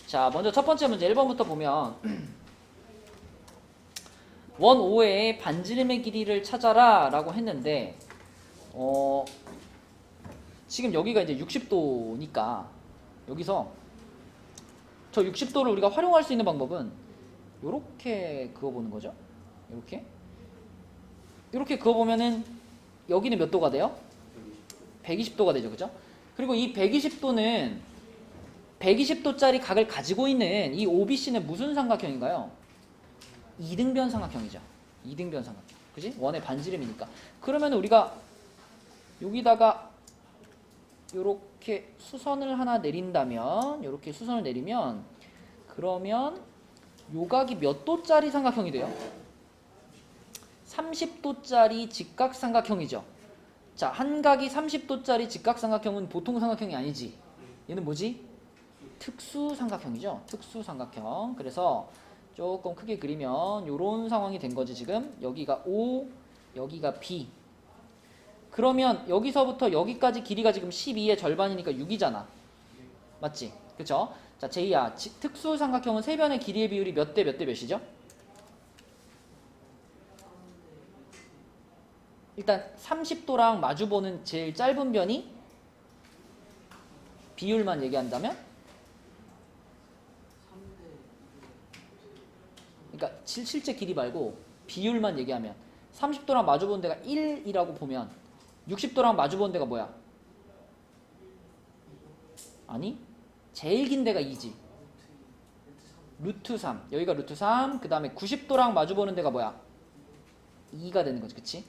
자, 먼저 첫 번째 문제 1번부터 보면 원 5의 반지름의 길이를 찾아라 라고 했는데 지금 여기가 이제 60도니까 여기서 저 60도를 우리가 활용할 수 있는 방법은 요렇게 그어보는 거죠. 이렇게 그어보면은 여기는 몇 도가 돼요? 120도가 되죠. 그죠? 그리고 이 120도는 120도짜리 각을 가지고 있는 이 OBC는 무슨 삼각형인가요? 이등변 삼각형이죠. 이등변 삼각형. 그지? 원의 반지름이니까. 그러면 우리가 여기다가 요렇게 수선을 하나 내린다면, 요렇게 수선을 내리면, 그러면 요 각이 몇 도짜리 삼각형이 돼요? 30도짜리 직각삼각형이죠. 자, 한 각이 30도짜리 직각삼각형은 보통 삼각형이 아니지. 얘는 뭐지? 특수삼각형이죠. 특수삼각형. 그래서 조금 크게 그리면 이런 상황이 된 거지. 지금 여기가 O, 여기가 B. 그러면 여기서부터 여기까지 길이가 지금 12의 절반이니까 6이잖아. 맞지? 그쵸? 자, 제이야. 특수삼각형은 세 변의 길이의 비율이 몇 대 몇 대 몇이죠? 일단 30도랑 마주보는 제일 짧은 변이 비율만 얘기한다면, 그러니까 실제 길이 말고 비율만 얘기하면 30도랑 마주보는 데가 1이라고 보면 60도랑 마주보는 데가 뭐야? 아니, 제일 긴 데가 2지. 루트 3. 여기가 루트 3. 그 다음에 90도랑 마주보는 데가 뭐야? 2가 되는 거지. 그치?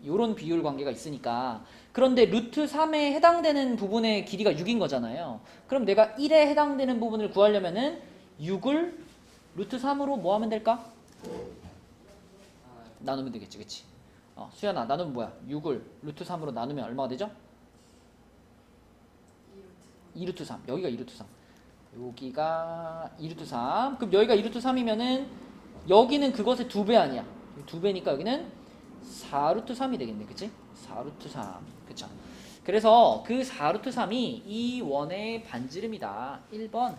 요런 비율 관계가 있으니까. 그런데 루트 3에 해당되는 부분의 길이가 6인 거잖아요. 그럼 내가 1에 해당되는 부분을 구하려면은 6을 루트 3으로 뭐 하면 될까? 나누면 되겠지. 그치? 수연아, 나누면 뭐야? 6을 루트 3으로 나누면 얼마가 되죠? 2루트 3. 여기가 2루트 3. 여기가 2루트 3. 그럼 여기가 2루트 3이면은 여기는 그것의 2배 아니야. 2배니까 여기는 4루트 3이 되겠네. 그치? 4루트 3. 그쵸? 그래서 그 4루트 3이 이 원의 반지름이다. 1번.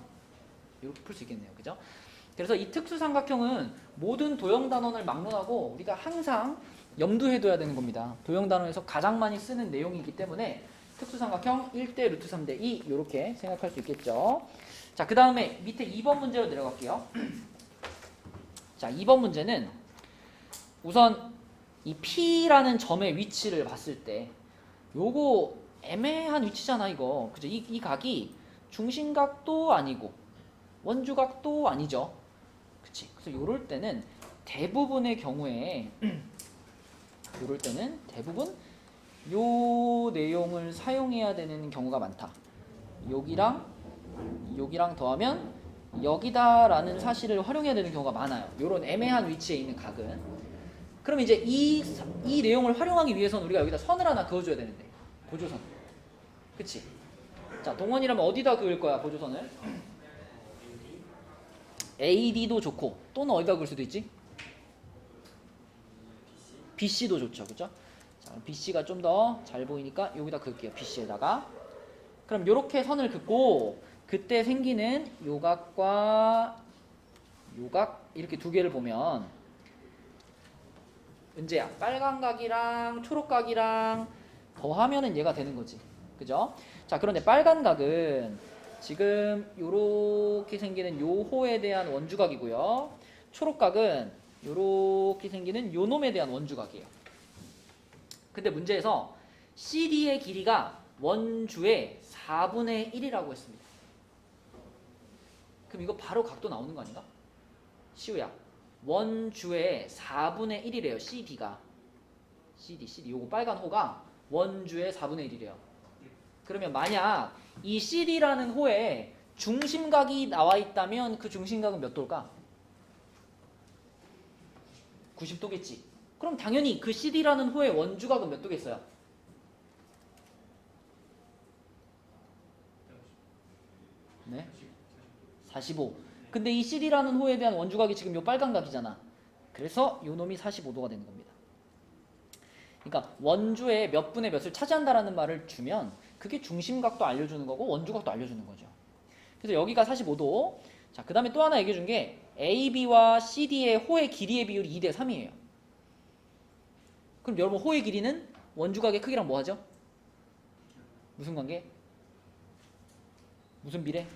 이렇게 풀 수 있겠네요. 그죠? 그래서 이 특수삼각형은 모든 도형단원을 막론하고 우리가 항상 염두해둬야 되는 겁니다. 도형단원에서 가장 많이 쓰는 내용이기 때문에 특수삼각형 1대 루트 3대 2 이렇게 생각할 수 있겠죠. 자, 그 다음에 밑에 2번 문제로 내려갈게요. 자, 2번 문제는 우선 이 P라는 점의 위치를 봤을 때 요거 애매한 위치잖아 이거. 그죠? 이 각이 중심각도 아니고 원주각도 아니죠. 그치? 그래서 요럴 때는 대부분의 경우에 요럴 때는 대부분 요 내용을 사용해야 되는 경우가 많다. 여기랑 더하면 여기다라는 사실을 활용해야 되는 경우가 많아요. 요런 애매한 위치에 있는 각은. 그럼 이제 이 내용을 활용하기 위해서는 우리가 여기다 선을 하나 그어줘야 되는데, 보조선. 그치? 자, 동원이라면 어디다 그을 거야, 보조선을? AD도 좋고 또는 어디다 그을 수도 있지? BC도 좋죠. 그죠? 자, BC가 좀 더 잘 보이니까 여기다 그을게요. BC에다가. 그럼 요렇게 선을 긋고 그때 생기는 요각과 요각 이렇게 두 개를 보면 은재야, 빨간 각이랑 초록 각이랑 더하면은 얘가 되는 거지. 그죠? 자, 그런데 빨간 각은 지금 요렇게 생기는 요 호에 대한 원주각이고요. 초록각은 요렇게 생기는 요 놈에 대한 원주각이에요. 근데 문제에서 CD의 길이가 원주의 4분의 1이라고 했습니다. 그럼 이거 바로 각도 나오는 거 아닌가? 시우야, 원주의 4분의 1이래요. CD가. CD 요거 빨간 호가 원주의 4분의 1이래요. 그러면 만약 이 CD라는 호에 중심각이 나와 있다면 그 중심각은 몇 도일까? 90도겠지. 그럼 당연히 그 CD라는 호의 원주각은 몇 도겠어요? 네? 45. 근데 이 CD라는 호에 대한 원주각이 지금 요 빨간 각이잖아. 그래서 요 놈이 45도가 되는 겁니다. 그러니까 원주의 몇 분의 몇을 차지한다라는 말을 주면 그게 중심각도 알려주는 거고 원주각도 알려주는 거죠. 그래서 여기가 45도. 자, 그 다음에 또 하나 얘기해 준 게 AB와 CD의 호의 길이의 비율이 2대 3이에요. 그럼 여러분 호의 길이는 원주각의 크기랑 뭐 하죠? 무슨 관계? 무슨 비례?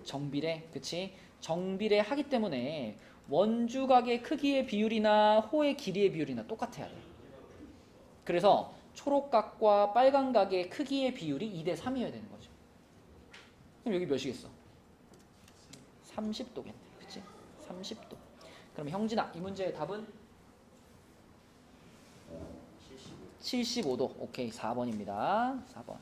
정비례. 그치? 정비례 하기 때문에 원주각의 크기의 비율이나 호의 길이의 비율이나 똑같아야 돼. 그래서 초록각과 빨간각의 크기의 비율이 2대 3이어야 되는 거죠. 그럼 여기 몇이겠어? 30도겠네. 그치? 30도. 그럼 형진아, 이 문제의 답은? 75도. 오케이, 4번입니다. 4번.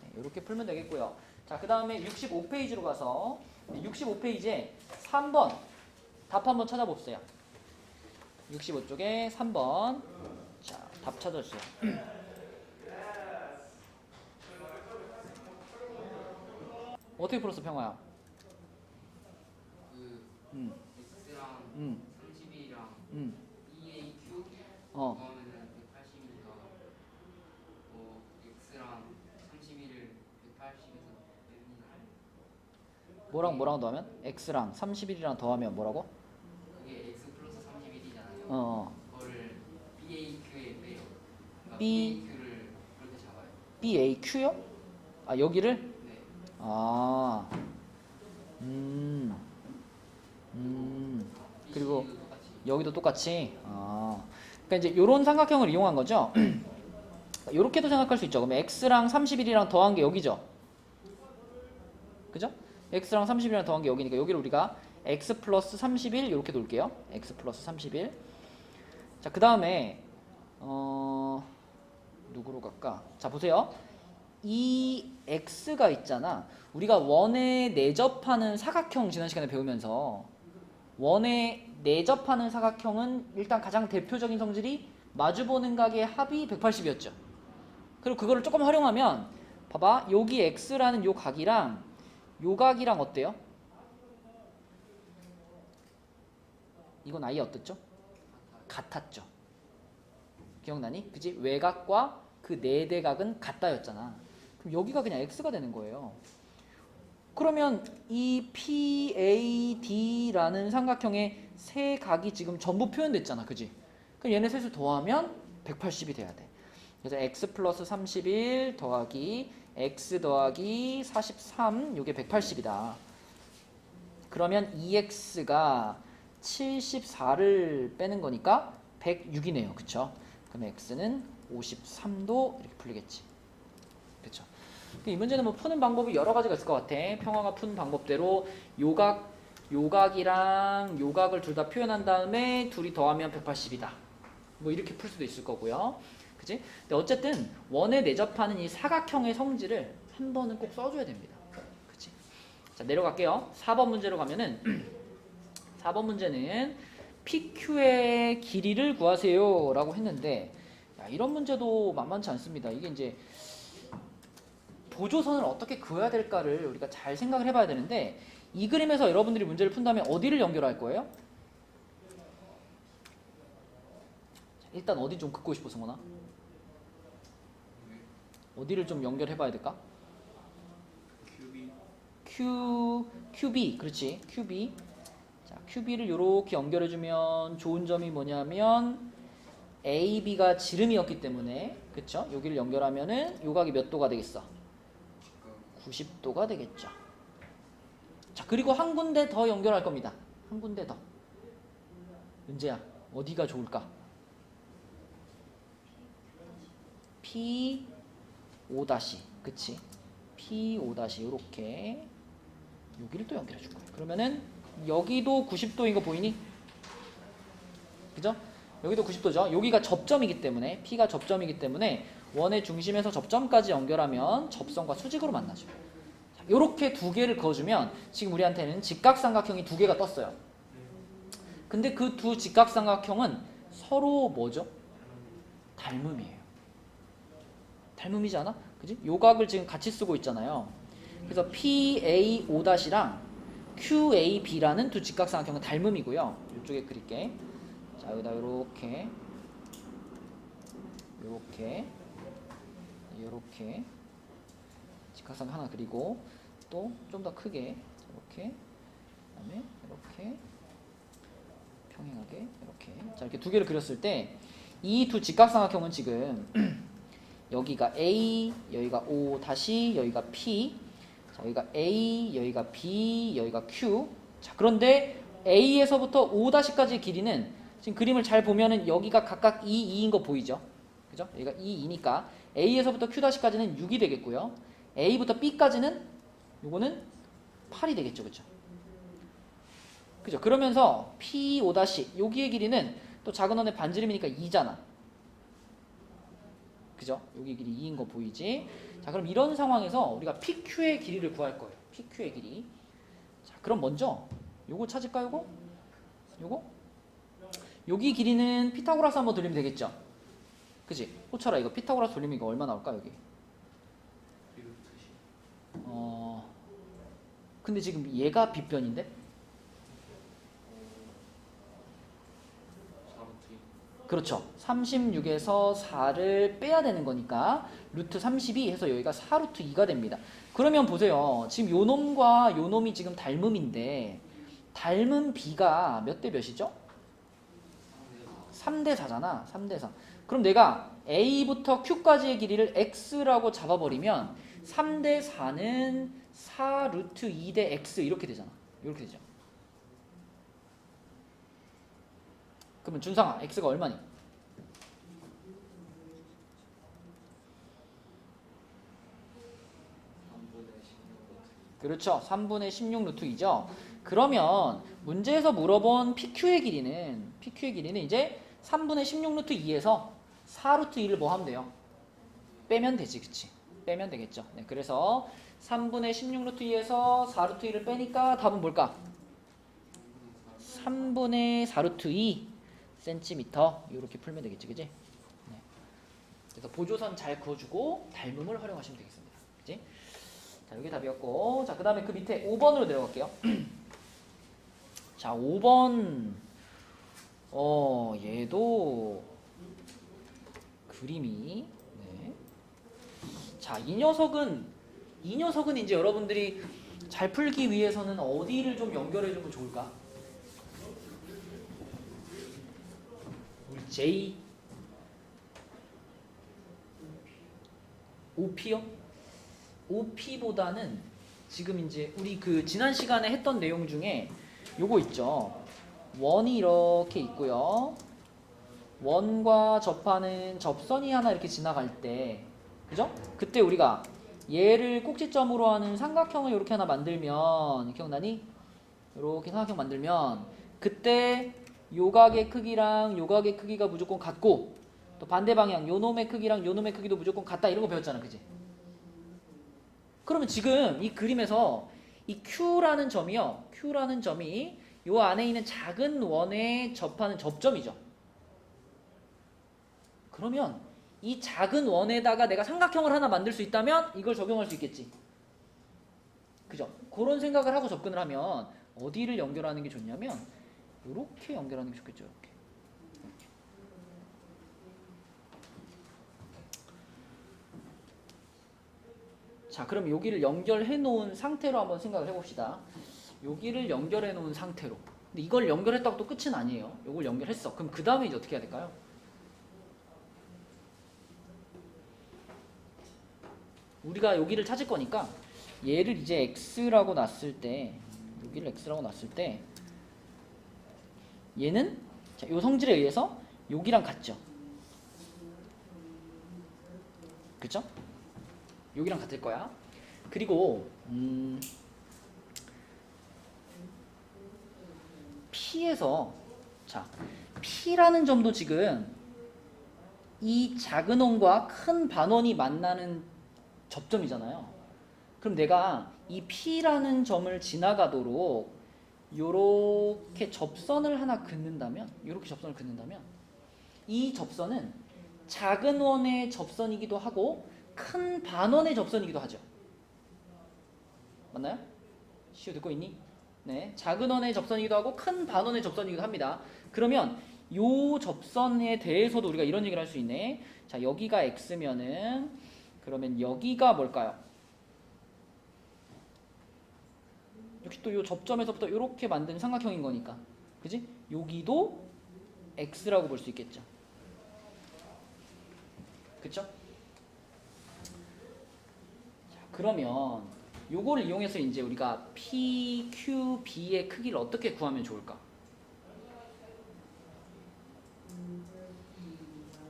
네, 이렇게 풀면 되겠고요. 자, 그 다음에 65페이지로 가서 65페이지에 3번 답 한번 찾아봅시다. 65쪽에 3번. 자, 답 찾아주세요. 어떻게 풀었어, 평화야? 그 X랑 31이랑 EAQ 더하면은 180이니까 X랑 31을 180에서 뺍니다. 뭐랑 더하면? X랑 31이랑 더하면 뭐라고? 그게 X 플러스 31이잖아요. 그거를 BAQ에 빼요. 그러니까 BAQ를 그렇게 잡아요. BAQ요? 아, 여기를? 네. 아, 그리고 BC도 똑같이. 여기도 똑같이. 아, 그러니까 이제 이런 삼각형을 이용한 거죠. 이렇게도 생각할 수 있죠. 그러면 x랑 31이랑 더한 게 여기죠. 그죠? x랑 31이랑 더한 게 여기니까 여기를 우리가 x 플러스 31 이렇게 놓을게요. x 플러스 31. 자, 그 다음에 누구로 갈까? 자, 보세요. 이 x가 있잖아. 우리가 원에 내접하는 사각형 지난 시간에 배우면서 원에 내접하는 사각형은 일단 가장 대표적인 성질이 마주보는 각의 합이 180이었죠. 그리고 그거를 조금 활용하면 봐봐. 여기 x라는 요 각이랑 요 각이랑 어때요? 이건 아예 어떻죠? 같았죠. 기억나니? 그지? 외곽과 그 내대각은 같다였잖아. 그럼 여기가 그냥 x가 되는 거예요. 그러면 이 PAD라는 삼각형의 세 각이 지금 전부 표현됐잖아. 그지? 그럼 얘네 셋을 더하면 180이 돼야 돼. 그래서 x 플러스 31 더하기 x 더하기 43 이게 180이다. 그러면 2x가 74를 빼는 거니까 106이네요. 그쵸? 그럼 x는 53도 이렇게 풀리겠지. 그쵸? 이 문제는 뭐 푸는 방법이 여러 가지가 있을 것 같아. 평화가 푸는 방법대로 요각이랑 요각을 둘 다 표현한 다음에 둘이 더하면 180이다. 뭐 이렇게 풀 수도 있을 거고요. 그치? 근데 어쨌든 원에 내접하는 이 사각형의 성질을 한 번은 꼭 써줘야 됩니다. 그치? 자, 내려갈게요. 4번 문제로 가면은 4번 문제는 PQ의 길이를 구하세요 라고 했는데, 야, 이런 문제도 만만치 않습니다. 이게 이제 보조선을 어떻게 그어야 될까를 우리가 잘 생각을 해봐야 되는데, 이 그림에서 여러분들이 문제를 푼다면 어디를 연결할 거예요? 일단 어디 좀 긋고 싶어, 성원아? 어디를 좀 연결해봐야 될까? QB, 그렇지, QB. 자, QB를 이렇게 연결해주면 좋은 점이 뭐냐면 AB가 지름이었기 때문에, 그쵸? 여기를 연결하면은 요각이 몇 도가 되겠어? 90도가 되겠죠. 자, 그리고 한 군데 더 연결할 겁니다. 한 군데 더. 은재야, 어디가 좋을까? P5-, 그치? P5- 이렇게 여기를 또 연결해 줄 거예요. 그러면은 여기도 90도인 거 보이니? 그죠? 여기도 90도죠. 여기가 접점이기 때문에, P가 접점이기 때문에 원의 중심에서 접점까지 연결하면 접선과 수직으로 만나죠. 이렇게 두 개를 그어주면 지금 우리한테는 직각삼각형이 두 개가 떴어요. 근데 그 두 직각삼각형은 서로 뭐죠? 닮음이에요. 닮음이지 않아? 그지? 요각을 지금 같이 쓰고 있잖아요. 그래서 PA5-랑 QAB라는 두 직각삼각형은 닮음이고요. 이쪽에 그릴게. 자, 여기다 요렇게 직각삼각 하나 그리고, 또 좀 더 크게 이렇게, 그다음에 이렇게 평행하게 이렇게. 자, 이렇게 두 개를 그렸을 때 이 두 직각삼각형은 지금 여기가 A, 여기가 O 다시 여기가 P. 자, 여기가 A, 여기가 B, 여기가 Q. 자, 그런데 A에서부터 O-까지의 길이는 지금 그림을 잘 보면은 여기가 각각 2, 2인 거 보이죠? 그죠? 여기가 2, 2니까 A에서부터 Q-까지는 6이 되겠고요. A부터 B까지는 요거는 8이 되겠죠. 그죠? 그죠? 그러면서 P5- 여기의 길이는 또 작은 원의 반지름이니까 2잖아. 그죠? 여기 길이 2인 거 보이지? 자, 그럼 이런 상황에서 우리가 PQ의 길이를 구할 거예요. PQ의 길이. 자, 그럼 먼저 요거 찾을까 요거? 요거? 여기 길이는 피타고라스 한번 돌리면 되겠죠? 그지? 호철아 이거 피타고라스 돌리면 이거 얼마 나올까 여기? 근데 지금 얘가 빗변인데? 그렇죠. 36에서 4를 빼야 되는 거니까 루트 32 해서 여기가 4루트 2가 됩니다. 그러면 보세요. 지금 요 놈과 요 놈이 지금 닮음인데 닮은 B가 몇 대 몇이죠? 3대 4잖아. 3대 4. 그럼 내가 A부터 Q까지의 길이를 X라고 잡아버리면 3대 4는 4루트 2 대 X 이렇게 되잖아. 이렇게 되죠. 그러면 준상아, x가 얼마니? 그렇죠. 3분의 16 루트 2죠. 그러면 문제에서 물어본 PQ의 길이는 이제 3분의 16 루트 2에서 4 루트 2를 뭐 하면 돼요? 빼면 되지, 그치? 빼면 되겠죠. 네, 그래서 3분의 16 루트 2에서 4 루트 2를 빼니까 답은 뭘까? 3분의 4 루트 2 센티미터 이렇게 풀면 되겠지, 그지? 네. 그래서 보조선 잘 그어주고 닮음을 활용하시면 되겠습니다, 그지? 자, 여기 답이었고, 자, 그 다음에 그 밑에 5번으로 내려갈게요. 자, 5번, 얘도 그림이, 네. 자, 이 녀석은 이제 여러분들이 잘 풀기 위해서는 어디를 좀 연결해주면 좋을까? J OP요? OP보다는 지금 이제 우리 그 지난 시간에 했던 내용 중에 요거 있죠. 원이 이렇게 있고요. 원과 접하는 접선이 하나 이렇게 지나갈 때, 그죠? 그때 우리가 얘를 꼭지점으로 하는 삼각형을 이렇게 하나 만들면, 기억나니? 이렇게 삼각형 만들면 그때 요각의 크기랑 요각의 크기가 무조건 같고, 또 반대 방향 요놈의 크기랑 요놈의 크기도 무조건 같다, 이런 거 배웠잖아, 그지? 그러면 지금 이 그림에서 이 Q라는 점이요, Q라는 점이 요 안에 있는 작은 원에 접하는 접점이죠. 그러면 이 작은 원에다가 내가 삼각형을 하나 만들 수 있다면 이걸 적용할 수 있겠지, 그죠? 그런 생각을 하고 접근을 하면 어디를 연결하는 게 좋냐면 이렇게 연결하는 게 좋겠죠. 이렇게. 자, 그럼 여기를 연결해 놓은 상태로 한번 생각을 해봅시다. 여기를 연결해 놓은 상태로. 근데 이걸 연결했다고 또 끝은 아니에요. 이걸 연결했어. 그럼 그 다음에 이제 어떻게 해야 될까요? 우리가 여기를 찾을 거니까 얘를 이제 x라고 놨을 때, 여기를 x라고 놨을 때 얘는 자, 요 성질에 의해서 여기랑 같죠. 그쵸? 여기랑 같을 거야. 그리고 P에서, 자, P라는 점도 지금 이 작은 원과 큰 반원이 만나는 접점이잖아요. 그럼 내가 이 P라는 점을 지나가도록 요렇게 접선을 하나 긋는다면, 요렇게 접선을 긋는다면 이 접선은 작은 원의 접선이기도 하고 큰 반원의 접선이기도 하죠. 맞나요? 시우 듣고 있니? 네, 작은 원의 접선이기도 하고 큰 반원의 접선이기도 합니다. 그러면 요 접선에 대해서도 우리가 이런 얘기를 할 수 있네. 자, 여기가 x면은 그러면 여기가 뭘까요? 또 요 접점에서부터 이렇게 만든 삼각형인 거니까, 그지? 여기도 x라고 볼 수 있겠죠. 그쵸? 자, 그러면 요거를 이용해서 이제 우리가 PQB의 크기를 어떻게 구하면 좋을까?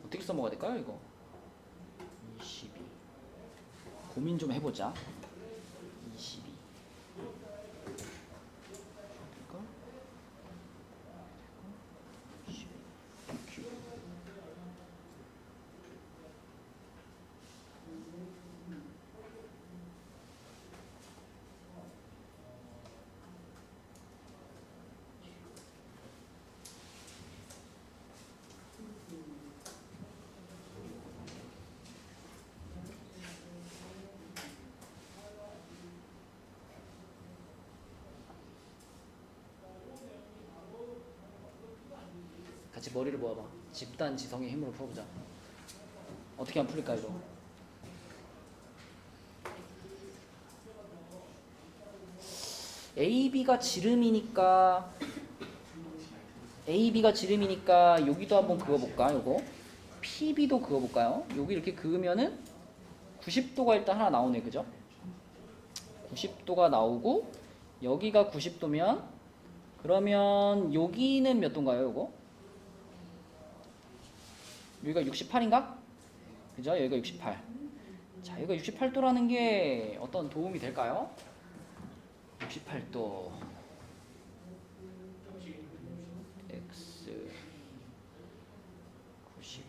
어떻게 써먹어야 될까요, 이거? 22. 고민 좀 해보자. 22. 될까? 22. PQ. 같이 머리를 모아봐. 집단 지성의 힘으로 풀어보자. 어떻게 하면 풀릴까 이거? AB가 지름이니까 여기도 한번 그어볼까? 요거 PB도 그어볼까요? 여기 이렇게 그으면은 90도가 일단 하나 나오네, 그죠? 90도가 나오고 여기가 90도면 그러면 여기는 몇 도인가요, 요거? 여기가 68인가? 그죠? 여기가 68. 자, 여기가 68도라는 게 어떤 도움이 될까요? 68도 x 90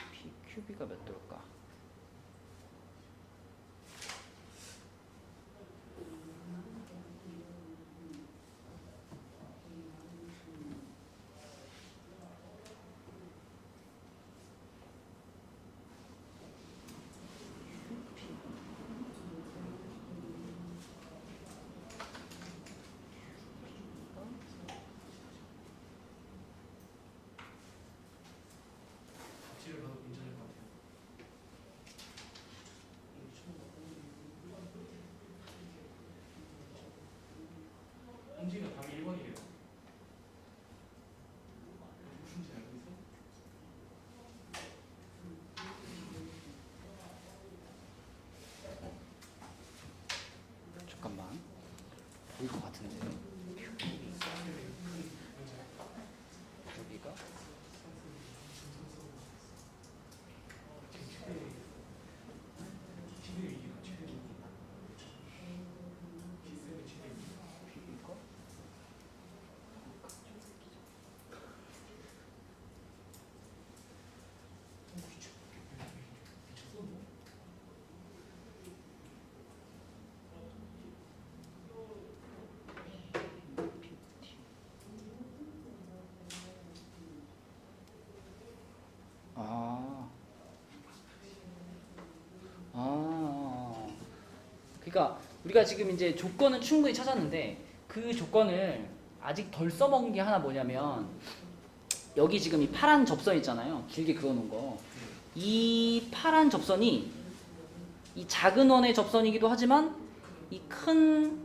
PQB가 몇 도일까? 박지를 봐도 괜찮을 것 같아요. 홍지가 답이 1번이래요. 무슨지 알고 있어? 잠깐만. 보일 것 같은데. 여기가 PB가 그러니까 우리가 지금 이제 조건은 충분히 찾았는데 그 조건을 아직 덜 써먹은 게 하나 뭐냐면 여기 지금 이 파란 접선 있잖아요. 길게 그어놓은 거. 이 파란 접선이 이 작은 원의 접선이기도 하지만 이 큰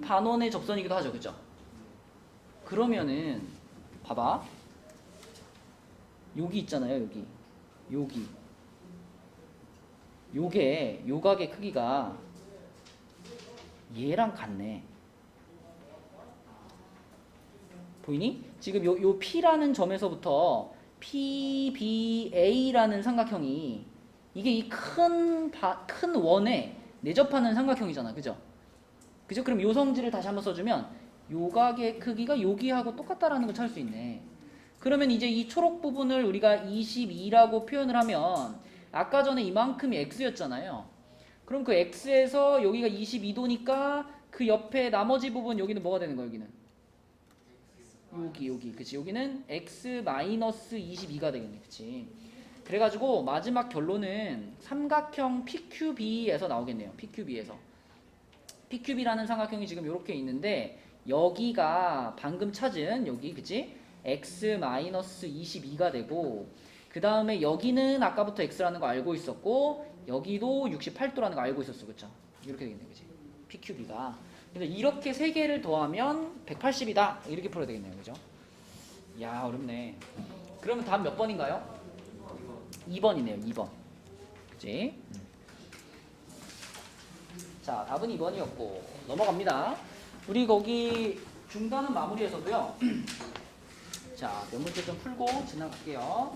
반원의 접선이기도 하죠. 그죠? 그러면은 봐봐. 여기 있잖아요. 여기. 요게 요각의 크기가 얘랑 같네. 보이니? 지금 요 P라는 점에서부터 PBA라는 삼각형이 이게 이 큰 원에 내접하는 삼각형이잖아. 그죠? 그죠? 그럼 요 성질을 다시 한번 써주면 요각의 크기가 여기하고 똑같다라는 걸 찾을 수 있네. 그러면 이제 이 초록 부분을 우리가 22라고 표현을 하면 아까 전에 이만큼이 x였잖아요. 그럼 그 x에서 여기가 22도니까 그 옆에 나머지 부분 여기는 뭐가 되는 거야? 여기는 여기 그치? 여기는 x-22가 되겠네. 그치? 그래가지고 마지막 결론은 삼각형 PQB에서 나오겠네요. PQB라는 삼각형이 지금 이렇게 있는데 여기가 방금 찾은 여기 그치? x-22가 되고 그 다음에 여기는 아까부터 x라는 거 알고 있었고 여기도 68도라는 거 알고 있었어. 그쵸? 이렇게 되겠네. 그치? PQB가. 그래서 이렇게 세 개를 더하면 180이다. 이렇게 풀어야 되겠네요. 그죠? 야, 어렵네. 그러면 답 몇 번인가요? 2번이네요. 2번. 그치? 자, 답은 2번이었고 넘어갑니다. 우리 거기 중단은 마무리에서도요. 자, 몇 문제 좀 풀고 지나갈게요.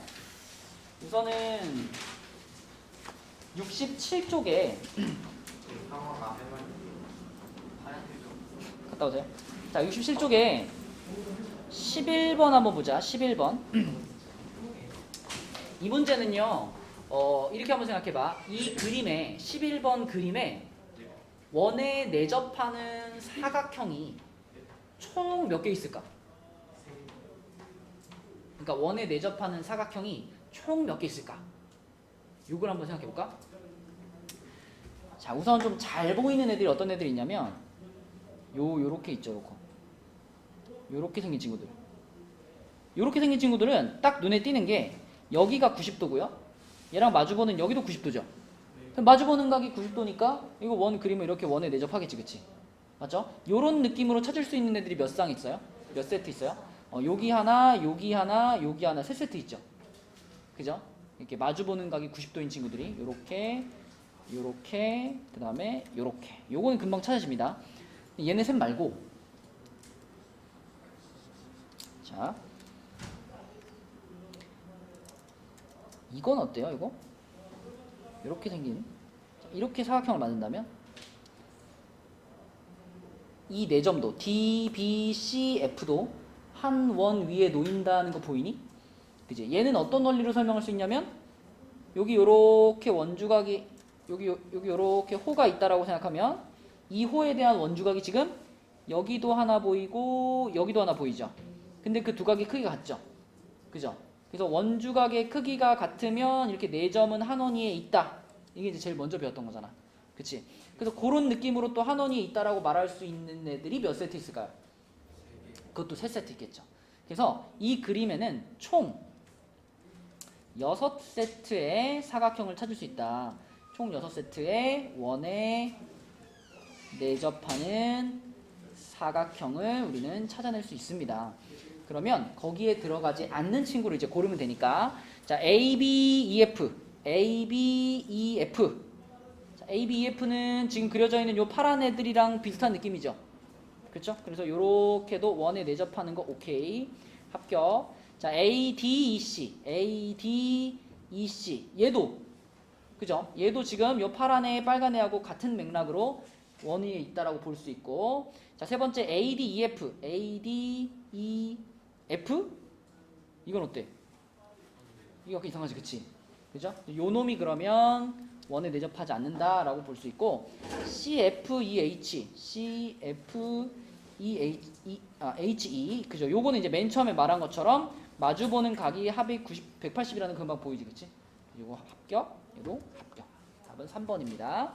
우선은 67쪽에 상어가 하얀색 갔다 오세요. 자, 67쪽에 11번 한번 보자. 11번. 이 문제는요. 이렇게 한번 생각해봐. 이 그림에 11번 그림에 원에 내접하는 사각형이 총 몇 개 있을까? 그러니까 원에 내접하는 사각형이 총 몇 개 있을까? 이걸 한번 생각해 볼까? 자, 우선 좀 잘 보이는 애들이 어떤 애들이 있냐면 요렇게 있죠. 요렇게 생긴 친구들. 요렇게 생긴 친구들은 딱 눈에 띄는 게 여기가 90도고요. 얘랑 마주보는 여기도 90도죠. 마주보는 각이 90도니까 이거 원 그림을 이렇게 원에 내접하겠지. 그치? 맞죠? 요런 느낌으로 찾을 수 있는 애들이 몇 쌍 있어요? 몇 세트 있어요? 여기 하나, 여기 하나, 여기 하나, 세 세트 있죠. 그죠? 이렇게 마주보는 각이 90도인 친구들이 요렇게, 요렇게, 그 다음에 요렇게. 요거는 금방 찾아집니다. 얘네 셋 말고. 자, 이건 어때요? 이거? 이렇게 생긴, 이렇게 사각형을 만든다면 이 네 점도 D, B, C, F도 한 원 위에 놓인다는 거 보이니? 그지? 얘는 어떤 원리로 설명할 수 있냐면 여기 요렇게 원주각이 여기 요렇게 호가 있다라고 생각하면 이 호에 대한 원주각이 지금 여기도 하나 보이고 여기도 하나 보이죠. 근데 그 두 각의 크기가 같죠. 그죠? 그래서 원주각의 크기가 같으면 이렇게 네 점은 한 원 위에 있다. 이게 이제 제일 먼저 배웠던 거잖아. 그치? 그래서 그런 느낌으로 또 한 원 위에 있다라고 말할 수 있는 애들이 몇 세트 있을까요? 그것도 세 세트 있겠죠. 그래서 이 그림에는 총 6세트의 사각형을 찾을 수 있다. 총 6세트의 원에 내접하는 사각형을 우리는 찾아낼 수 있습니다. 그러면 거기에 들어가지 않는 친구를 이제 고르면 되니까 자, A, B, E, F A, B, E, F 자, A, B, E, F는 지금 그려져 있는 요 파란 애들이랑 비슷한 느낌이죠. 그렇죠? 그래서 요렇게도 원에 내접하는 거 오케이. 합격. 자, A, D, E, C A, D, E, C 얘도 그죠? 얘도 지금 요 파란 애, 빨간 애하고 같은 맥락으로 원 위에 있다라고 볼 수 있고 자, 세 번째 A, D, E, F A, D, E, F? 이건 어때? 이거 약간 이상하지, 그치? 그죠? 요 놈이 그러면 원에 내접하지 않는다라고 볼 수 있고 C, F, E, H C, F, E, H, E 그죠? 요거는 이제 맨 처음에 말한 것처럼 마주보는 각이 합이 180이라는 금방 보이지, 그치? 요거 합격, 얘도 합격. 답은 3번입니다.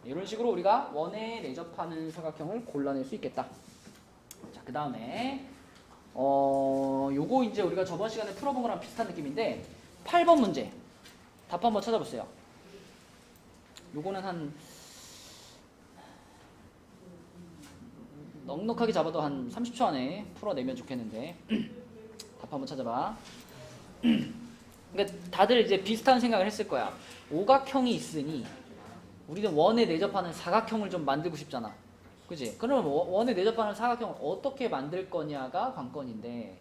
이런 식으로 우리가 원에 내접하는 사각형을 골라낼 수 있겠다. 자, 그 다음에 요거 이제 우리가 저번 시간에 풀어본 거랑 비슷한 느낌인데 8번 문제 답 한번 찾아보세요. 요거는 한 넉넉하게 잡아도 한 30초 안에 풀어내면 좋겠는데 답 한번 찾아봐. 그러니까 다들 이제 비슷한 생각을 했을 거야. 오각형이 있으니 우리는 원에 내접하는 사각형을 좀 만들고 싶잖아. 그치? 그러면 원에 내접하는 사각형을 어떻게 만들 거냐가 관건인데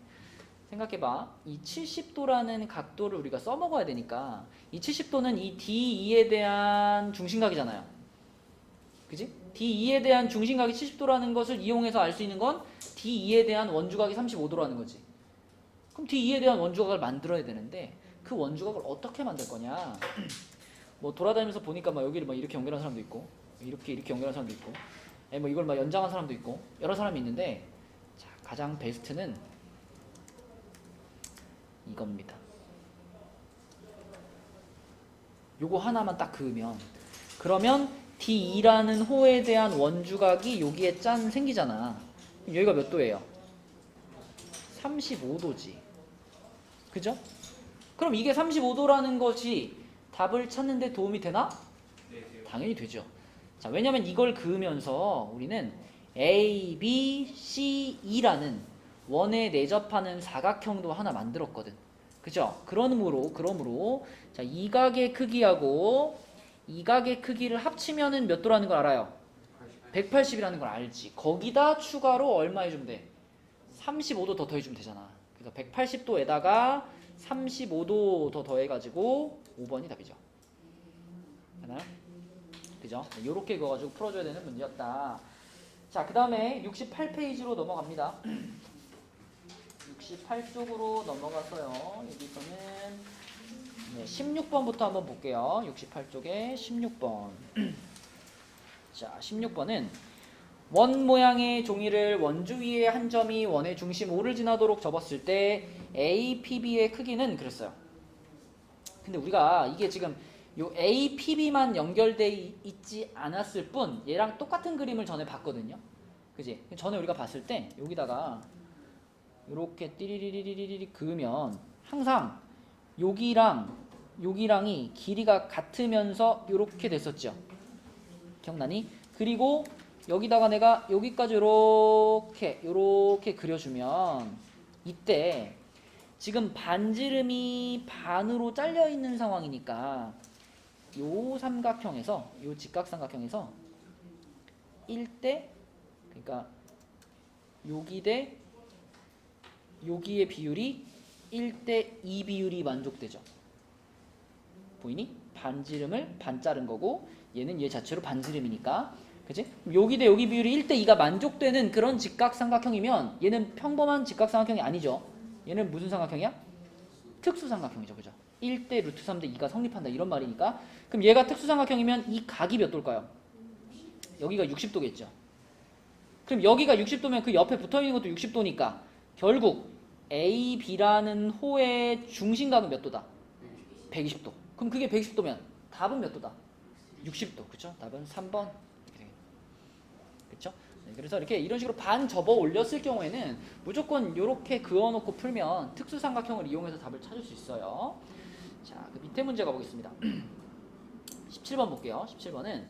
생각해봐. 이 70도라는 각도를 우리가 써먹어야 되니까 이 70도는 이 D2에 대한 중심각이잖아요. 그치? D2에 대한 중심각이 70도라는 것을 이용해서 알 수 있는 건 D2에 대한 원주각이 35도라는 거지. 그럼 D2에 대한 원주각을 만들어야 되는데 그 원주각을 어떻게 만들 거냐. 뭐 돌아다니면서 보니까 막 여기를 막 이렇게 연결한 사람도 있고 이렇게 연결한 사람도 있고 뭐 이걸 막 연장한 사람도 있고 여러 사람이 있는데 자, 가장 베스트는 이겁니다. 요거 하나만 딱 그으면 그러면 D2라는 호에 대한 원주각이 여기에 짠 생기잖아. 여기가 몇 도예요? 35도지. 그죠? 그럼 이게 35도라는 것이 답을 찾는 데 도움이 되나? 네, 돼요. 당연히 되죠. 자, 왜냐면 이걸 그으면서 우리는 A, B, C, E라는 원에 내접하는 사각형도 하나 만들었거든. 그죠? 그러므로 자, 이 각의 크기하고 이 각의 크기를 합치면은 몇 도라는 걸 알아요? 180이라는 걸 알지. 거기다 추가로 얼마 해주면 돼? 35도 더 더해주면 되잖아. 그래서 180도에다가 35도 더 더해가지고 5번이 답이죠. 되나요? 그죠? 요렇게 그어가지고 풀어줘야 되는 문제였다. 자, 그 다음에 68페이지로 넘어갑니다. 68쪽으로 넘어가서요. 여기서는 16번부터 한번 볼게요. 68쪽에 16번. 자, 16번은 원 모양의 종이를 원주 위에 한 점이 원의 중심 O를 지나도록 접었을 때 APB의 크기는 그랬어요. 근데 우리가 이게 지금 요 APB만 연결돼 있지 않았을 뿐 얘랑 똑같은 그림을 전에 봤거든요. 그지? 전에 우리가 봤을 때 여기다가 이렇게 띠리리리리리 그으면 항상 여기랑이 길이가 같으면서 이렇게 됐었죠. 기억나니? 그리고 여기다가 내가 여기까지 요렇게 그려주면 이때 지금 반지름이 반으로 잘려 있는 상황이니까 요 삼각형에서 요 직각삼각형에서 1대 그러니까 여기 대 여기의 비율이 1대 2 비율이 만족되죠. 보이니? 반지름을 반 자른 거고 얘는 얘 자체로 반지름이니까 그치? 여기 대 여기 비율이 1대 2가 만족되는 그런 직각삼각형이면 얘는 평범한 직각삼각형이 아니죠. 얘는 무슨 삼각형이야? 특수삼각형이죠. 그죠? 1대 루트 3대 2가 성립한다 이런 말이니까 그럼 얘가 특수삼각형이면 이 각이 몇 도일까요? 여기가 60도겠죠. 그럼 여기가 60도면 그 옆에 붙어있는 것도 60도니까 결국 A, B라는 호의 중심각은 몇 도다? 120도. 그럼 그게 120도면 답은 몇 도다? 60도. 그쵸? 답은 3번. 그쵸? 네, 그래서 이렇게 이런 식으로 반 접어 올렸을 경우에는 무조건 이렇게 그어놓고 풀면 특수삼각형을 이용해서 답을 찾을 수 있어요. 자, 그 밑에 문제 가보겠습니다. 17번 볼게요. 17번은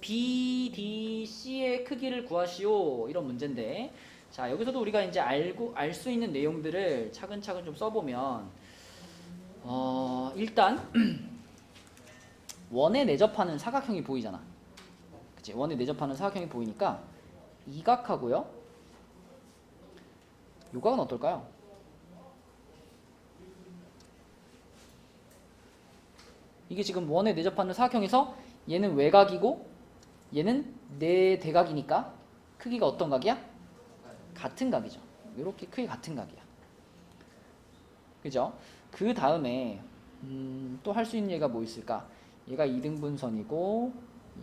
BDC의 크기를 구하시오 이런 문제인데 자 여기서도 우리가 이제 알 수 있는 내용들을 차근차근 좀 써보면 일단 원에 내접하는 사각형이 보이잖아. 그치? 원에 내접하는 사각형이 보이니까 이 각하고요. 요 각은 어떨까요? 이게 지금 원에 내접하는 사각형에서 얘는 외곽이고 얘는 내대각이니까 크기가 어떤 각이야? 같은 각이죠. 이렇게 크게 같은 각이야. 그죠? 그 다음에 또 할 수 있는 얘가 뭐 있을까? 얘가 2등분선이고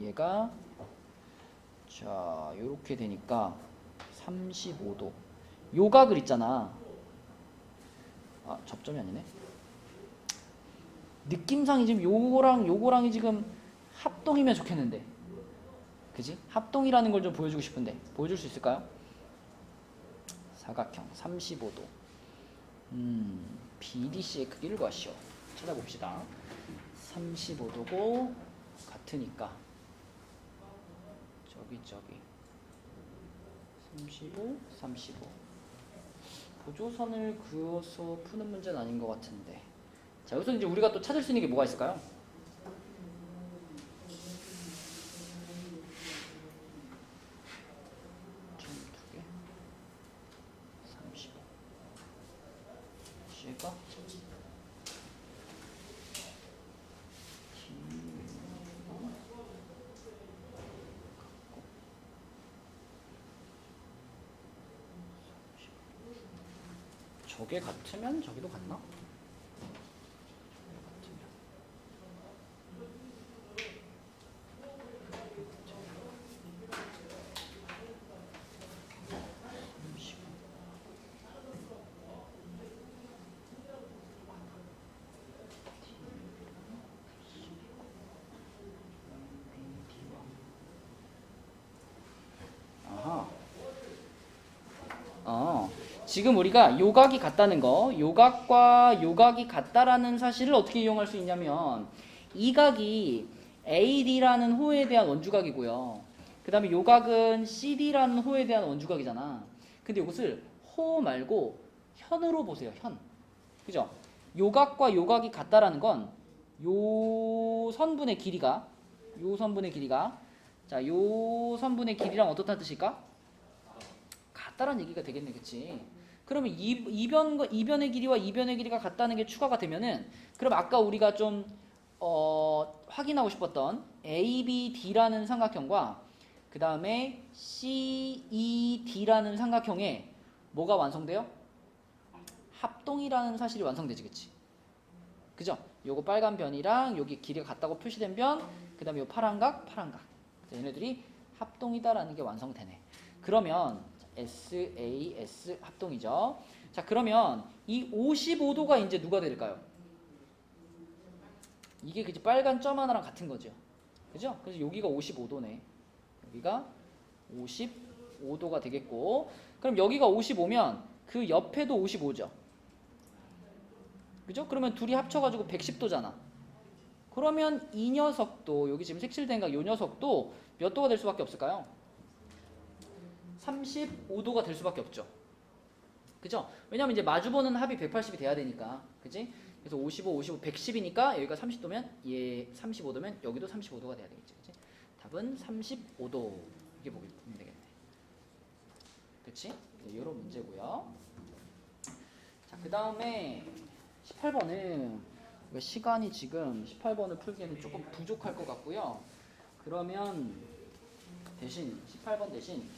얘가 자 요렇게 되니까 35도 요 각을 있잖아. 아 접점이 아니네. 느낌상이 지금 요거랑이 지금 합동이면 좋겠는데 그지? 합동이라는 걸 좀 보여주고 싶은데 보여줄 수 있을까요? 사각형 35도 BDC의 크기를 구하시오. 찾아봅시다. 35도고 같으니까 저기 35 보조선을 그어서 푸는 문제는 아닌 것 같은데 자 여기서 이제 우리가 또 찾을 수 있는 게 뭐가 있을까요? 얘가 저게 같으면 저기도 같나? 지금 우리가 요각이 같다는 거, 요각과 요각이 같다라는 사실을 어떻게 이용할 수 있냐면 이 각이 AD라는 호에 대한 원주각이고요. 그 다음에 요각은 CD라는 호에 대한 원주각이잖아. 근데 이것을 호 말고 현으로 보세요. 현. 그죠? 요각과 요각이 같다라는 건 요 선분의 길이가 자, 요 선분의 길이랑 어떻다는 뜻일까? 같다라는 얘기가 되겠네. 그치? 그러면 이변의 길이와 이변의 길이가 같다는 게 추가가 되면은 그럼 아까 우리가 좀 확인하고 싶었던 ABD라는 삼각형과 그 다음에 CED라는 삼각형에 뭐가 완성돼요? 합동이라는 사실이 완성되지. 그치? 그죠? 요거 빨간 변이랑 여기 길이가 같다고 표시된 변, 그 다음에 요 파란 각. 얘네들이 합동이다라는 게 완성되네. 그러면 SAS 합동이죠. 자, 그러면 이 55도가 이제 누가 될까요? 이게 그치 빨간 점 하나랑 같은 거죠. 그죠? 그래서 여기가 55도네. 여기가 55도가 되겠고, 그럼 여기가 55면 그 옆에도 55죠. 그죠? 그러면 둘이 합쳐가지고 110도잖아. 그러면 이 녀석도 여기 지금 색칠된 각 이 녀석도 몇 도가 될 수밖에 없을까요? 35도가 될 수밖에 없죠. 그죠? 왜냐면 이제 마주보는 합이 180이 돼야 되니까. 그지? 그래서 55, 110이니까 여기가 30도면 얘 35도면 여기도 35도가 돼야 되겠지. 그치? 답은 35도. 이게 보면 되겠네. 그치? 이런 문제고요. 자, 그 다음에 18번은 시간이 지금 18번을 풀기에는 조금 부족할 것 같고요. 그러면 대신 18번 대신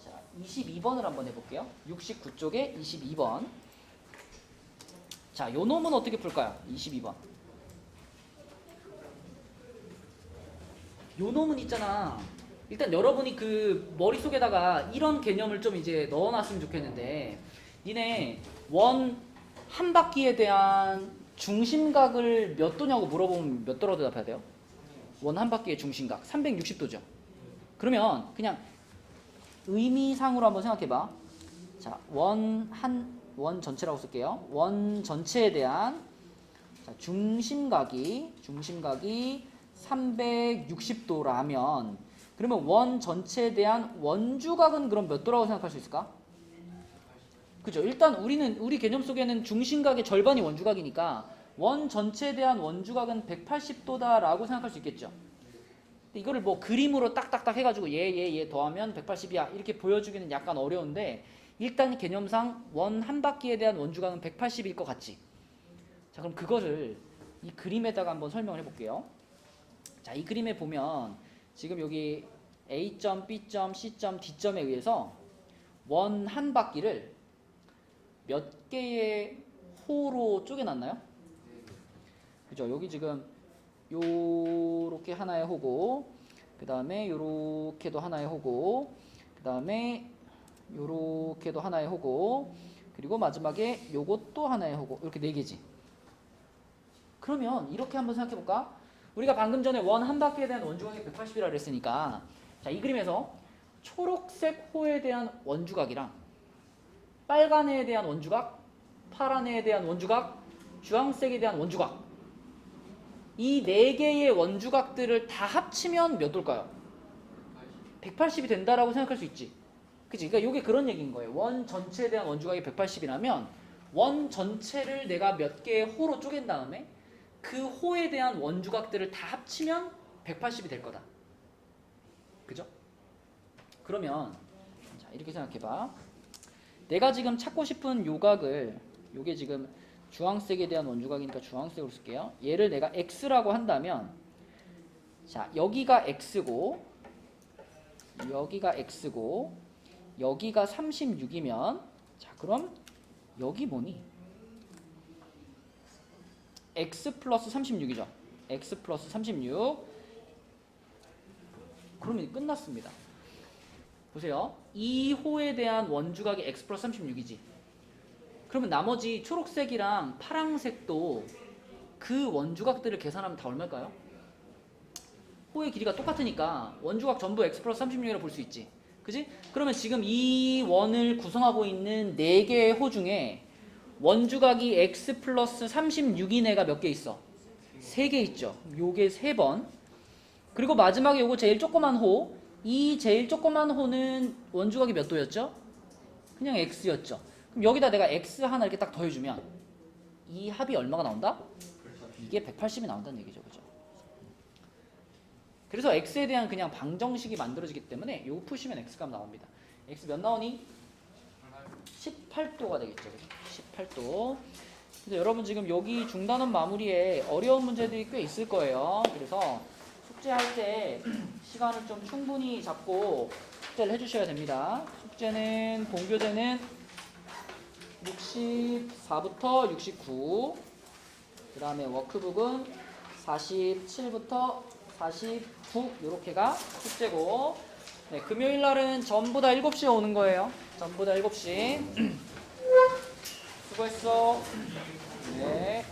자, 22번을 한번 해볼게요. 69쪽에 22번. 자, 요 놈은 어떻게 풀까요? 22번. 요 놈은 있잖아. 일단 여러분이 그 머릿속에다가 이런 개념을 좀 이제 넣어놨으면 좋겠는데, 니네 원 한 바퀴에 대한 중심각을 몇 도냐고 물어보면 몇 도라고 대답해야 돼요? 원 한 바퀴의 중심각 360도죠. 그러면 그냥 의미상으로 한번 생각해봐. 자, 원 전체라고 쓸게요. 원 전체에 대한 자, 중심각이 360도라면 그러면 원 전체에 대한 원주각은 그럼 몇 도라고 생각할 수 있을까? 그죠? 일단 우리 개념 속에는 중심각의 절반이 원주각이니까 원 전체에 대한 원주각은 180도다라고 생각할 수 있겠죠. 근데 이거를 뭐 그림으로 딱딱딱 해가지고 얘 더하면 180이야 이렇게 보여주기는 약간 어려운데 일단 개념상 원 한 바퀴에 대한 원주각은 180일 것 같지. 자, 그럼 그거를 이 그림에다가 한번 설명을 해볼게요. 자, 이 그림에 보면 지금 여기 A점, B점, C점, D점에 의해서 원 한 바퀴를 몇 개의 호로 쪼개놨나요? 그죠? 여기 지금 요렇게 하나의 호고, 그 다음에 요렇게도 하나의 호고, 그 다음에 요렇게도 하나의 호고, 그리고 마지막에 요것도 하나의 호고. 이렇게 네 개지. 그러면 이렇게 한번 생각해 볼까? 우리가 방금 전에 원 한 바퀴에 대한 원주각이 180이라 그랬으니까, 자, 이 그림에서 초록색 호에 대한 원주각이랑 빨간 애에 대한 원주각, 파란 애에 대한 원주각, 주황색에 대한 원주각, 이 네 개의 원주각들을 다 합치면 몇 도일까요? 180이 된다라고 생각할 수 있지. 그치? 그러니까 이게 그런 얘기인 거예요. 원 전체에 대한 원주각이 180이라면 원 전체를 내가 몇 개의 호로 쪼갠 다음에 그 호에 대한 원주각들을 다 합치면 180이 될 거다. 그죠? 그러면 자, 이렇게 생각해봐. 내가 지금 찾고 싶은 요각을, 요게 지금 주황색에 대한 원주각이니까 주황색으로 쓸게요. 얘를 내가 X라고 한다면, 자, 여기가 X고, 여기가 X고, 여기가 36이면, 자, 그럼 여기 뭐니? X 플러스 36이죠. X 플러스 36. 그러면 끝났습니다. 보세요. 이 호에 대한 원주각이 x 플러스 36이지. 그러면 나머지 초록색이랑 파란색도 그 원주각들을 계산하면 다 얼마일까요? 호의 길이가 똑같으니까 원주각 전부 x 플러스 36이라고 볼 수 있지. 그지? 그러면 지금 이 원을 구성하고 있는 4개의 호 중에 원주각이 x 플러스 36인 애가 몇 개 있어? 3개 있죠. 요게 3번. 그리고 마지막에 요거 제일 조그만 호. 이 제일 조그만 호는 원주각이 몇 도였죠? 그냥 x였죠. 그럼 여기다 내가 x 하나 이렇게 딱 더해주면 이 합이 얼마가 나온다? 이게 180이 나온다는 얘기죠. 그죠? 그래서 x에 대한 그냥 방정식이 만들어지기 때문에 요거 푸시면 x값 나옵니다. x 몇 나오니? 18도가 되겠죠. 그죠? 18도. 그래서 여러분 지금 여기 중단원 마무리에 어려운 문제들이 꽤 있을 거예요. 그래서 숙제할 때 시간을 좀 충분히 잡고 숙제를 해주셔야 됩니다. 숙제는 본교재는 64부터 69, 그 다음에 워크북은 47부터 49 이렇게가 숙제고, 네, 금요일 날은 전부 다 7시에 오는 거예요. 전부 다 7시. 수고했어. 네.